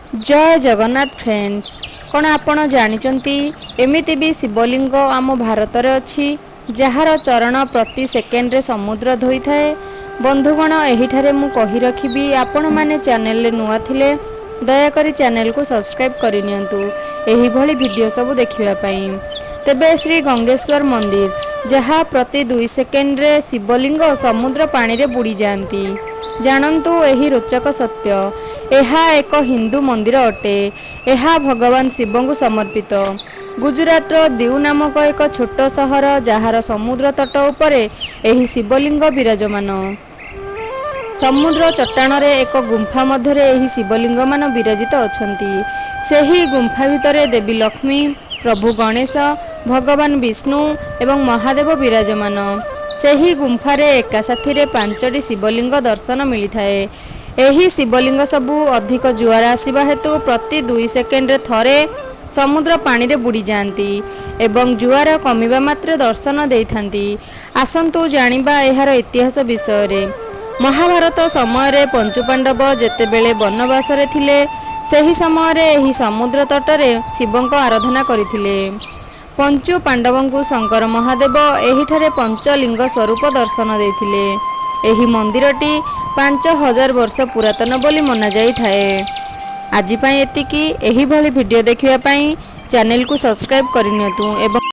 जय जगन्नाथ फ्रेंड्स। कौन आपण जानिचंती एमिति भी शिवलिंग आम भारत रे अछि जार चरण प्रति सेकेंड रे समुद्र धोई थाए। बंधुगण एहिठारे मु कहि रखिबी आपण माने चैनल रे नुआ थिले दयाकरी चैनल को सब्सक्राइब करि नियंतु एही भली वीडियो सब देखिबा पई। तेबे श्री गंगेश्वर मंदिर जहाँ प्रति 2 सेकेंड रे शिवलिंग समुद्र पानी रे बुड़ी जाती। जानन्तु एही रोचक सत्य। एहा एक हिंदू मंदिर अटे। एहा भगवान शिव को समर्पित। गुजरात दीव नामक एक छोट सहर जार समुद्र तट उपरे एही शिवलिंग विराजमान। समुद्र चट्टाण रे एक गुंफा मध्य एही शिवलिंग मान विराजित अछंती। सेही गुंफा भितरे देवी लक्ष्मी, प्रभु गणेश, भगवान विष्णु एवं महादेव विराजमान। सेही गुंफारे एका साथी 5टी शिवलिंग दर्शन मिलता है। एही शिवलिंग सबू अधिक जुआर आसवा हेतु प्रति 2 सेकेंड रे थरे समुद्र पानी रे बुड़ी जाती एवं जुआर कमिबा मात्रे दर्शन देइथांती। आसंतु जानिबा एहार इतिहास विषय रे। महाभारत समय रे पंचुपांडव जेतेबेले वनवास रे थिले सेही समय रे एही समुद्र तटरे शिवंक आराधना करिथिले। पंचु पांडवंकु शंकर महादेव एहिठारे पंचलिंग स्वरूप दर्शन देइथिले। एही मंदिरटी 5000 वर्ष पुरातन बोली मना जाई थाए। आज पई एतिकी। एही भली वीडियो देखिबा पई चैनल को सब्सक्राइब करिनियतु एवं